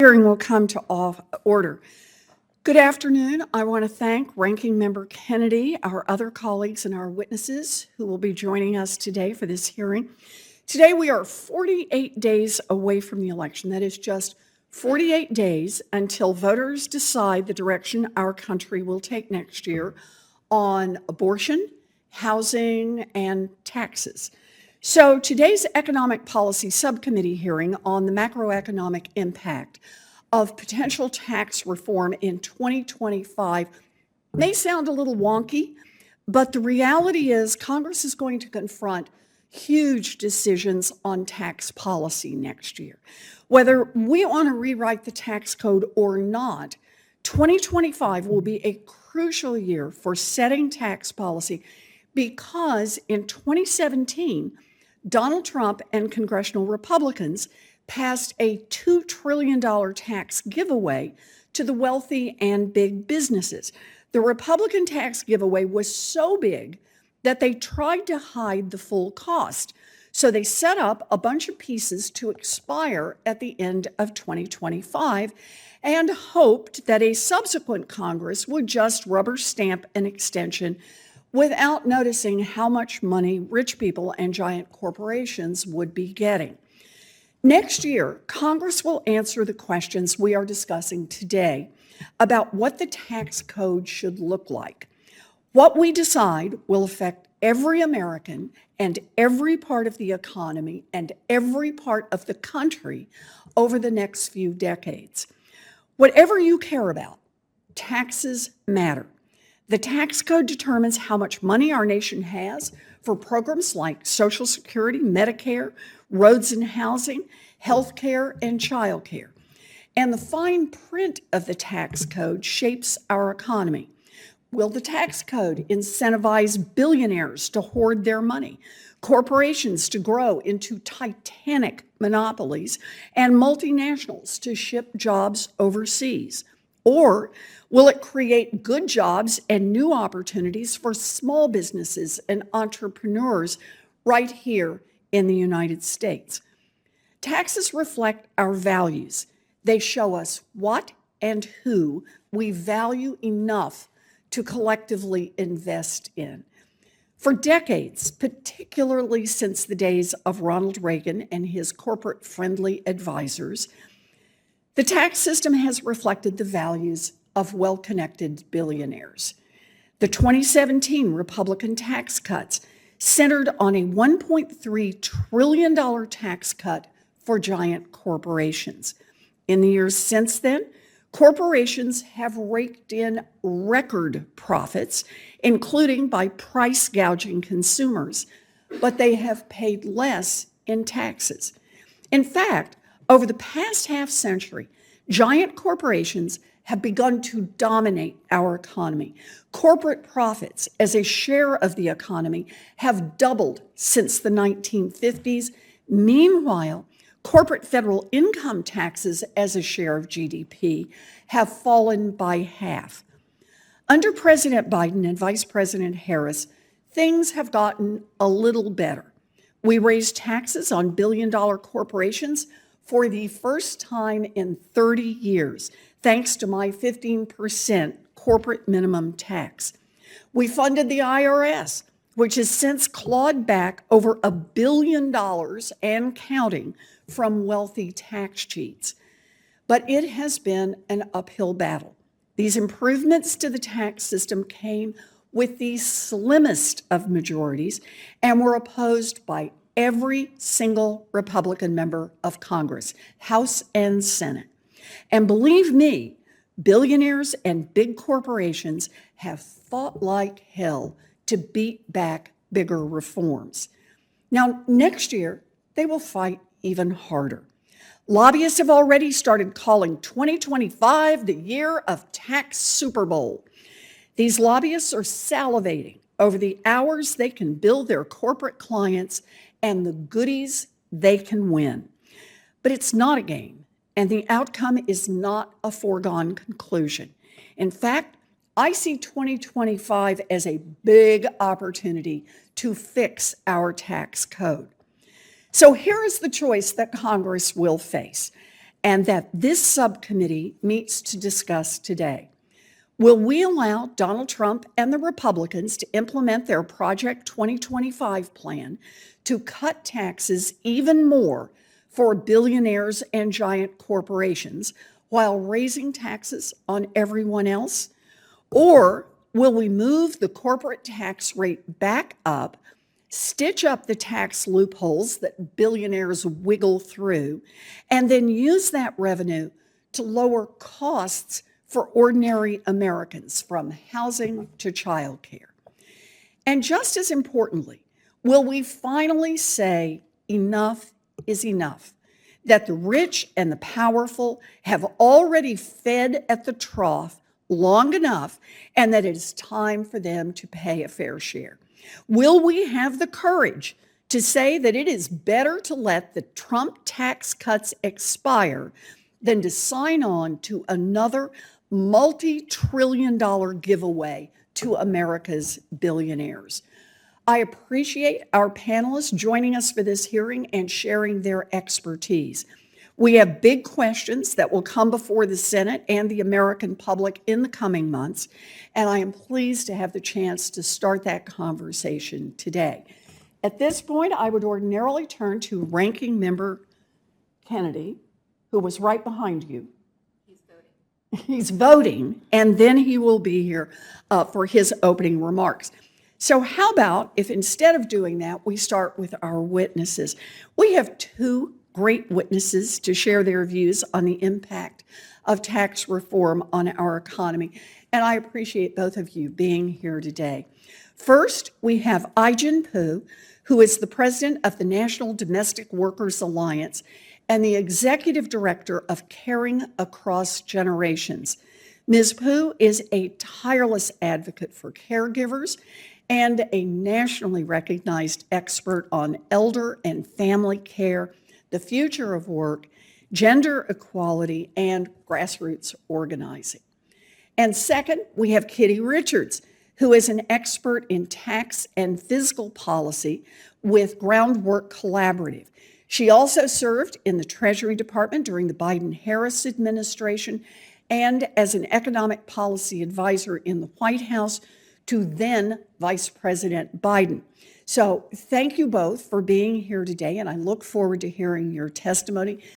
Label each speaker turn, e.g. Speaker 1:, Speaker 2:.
Speaker 1: Hearing will come to order. Good afternoon. I want to thank Ranking Member Kennedy, our other colleagues, and our witnesses who will be joining us today for this hearing. Today we are 48 days away from the election. That is just 48 days until voters decide the direction our country will take next year on abortion, housing, and taxes. So today's Economic Policy Subcommittee hearing on the macroeconomic impact of potential tax reform in 2025 may sound a little wonky, but the reality is Congress is going to confront huge decisions on tax policy next year. Whether we want to rewrite the tax code or not, 2025 will be a crucial year for setting tax policy because in 2017, Donald Trump and congressional Republicans passed a $2 trillion tax giveaway to the wealthy and big businesses. The Republican tax giveaway was so big that they tried to hide the full cost. So they set up a bunch of pieces to expire at the end of 2025 and hoped that a subsequent Congress would just rubber stamp an extension without noticing how much money rich people and giant corporations would be getting. Next year, Congress will answer the questions we are discussing today about what the tax code should look like. What we decide will affect every American and every part of the economy and every part of the country over the next few decades. Whatever you care about, taxes matter. The tax code determines how much money our nation has for programs like Social Security, Medicare, roads and housing, health care, and child care. And the fine print of the tax code shapes our economy. Will the tax code incentivize billionaires to hoard their money, corporations to grow into titanic monopolies, and multinationals to ship jobs overseas? Or will it create good jobs and new opportunities for small businesses and entrepreneurs right here in the United States? Taxes reflect our values. They show us what and who we value enough to collectively invest in. For decades, particularly since the days of Ronald Reagan and his corporate-friendly advisors, the tax system has reflected the values of well-connected billionaires. The 2017 Republican tax cuts centered on a $1.3 trillion tax cut for giant corporations. In the years since then, corporations have raked in record profits, including by price gouging consumers, but they have paid less in taxes. In fact, over the past half century, giant corporations have begun to dominate our economy. Corporate profits as a share of the economy have doubled since the 1950s. Meanwhile, corporate federal income taxes as a share of GDP have fallen by half. Under President Biden and Vice President Harris, things have gotten a little better. We raised taxes on billion-dollar corporations for the first time in 30 years, thanks to my 15% corporate minimum tax. We funded the IRS, which has since clawed back over $1 billion and counting from wealthy tax cheats. But it has been an uphill battle. These improvements to the tax system came with the slimmest of majorities and were opposed by every single Republican member of Congress, House and Senate. And believe me, billionaires and big corporations have fought like hell to beat back bigger reforms. Now, next year, they will fight even harder. Lobbyists have already started calling 2025 the year of tax Super Bowl. These lobbyists are salivating over the hours they can bill their corporate clients and the goodies they can win. But it's not a game, and the outcome is not a foregone conclusion. In fact, I see 2025 as a big opportunity to fix our tax code. So here is the choice that Congress will face. and that this subcommittee meets to discuss today. Will we allow Donald Trump and the Republicans to implement their Project 2025 plan to cut taxes even more for billionaires and giant corporations while raising taxes on everyone else? Or will we move the corporate tax rate back up, stitch up the tax loopholes that billionaires wiggle through, and then use that revenue to lower costs for ordinary Americans, from housing to childcare? And just as importantly, will we finally say enough is enough? That the rich and the powerful have already fed at the trough long enough, and that it is time for them to pay a fair share? Will we have the courage to say that it is better to let the Trump tax cuts expire than to sign on to another multi-trillion-dollar giveaway to America's billionaires? I appreciate our panelists joining us for this hearing and sharing their expertise. We have big questions that will come before the Senate and the American public in the coming months, and I am pleased to have the chance to start that conversation today. At this point, I would ordinarily turn to Ranking Member Kennedy, who was right behind you. He's voting, and then he will be here for his opening remarks. So how about if instead of doing that, we start with our witnesses? We have two great witnesses to share their views on the impact of tax reform on our economy, and I appreciate both of you being here today. First, we have Ai-jen Poo, who is the president of the National Domestic Workers Alliance and the executive director of Caring Across Generations. Ms. Poo is a tireless advocate for caregivers and a nationally recognized expert on elder and family care, the future of work, gender equality, and grassroots organizing. And second, we have Kitty Richards, who is an expert in tax and fiscal policy with Groundwork Collaborative. She also served in the Treasury Department during the Biden-Harris administration and as an economic policy advisor in the White House to then Vice President Biden. So thank you both for being here today, and I look forward to hearing your testimony.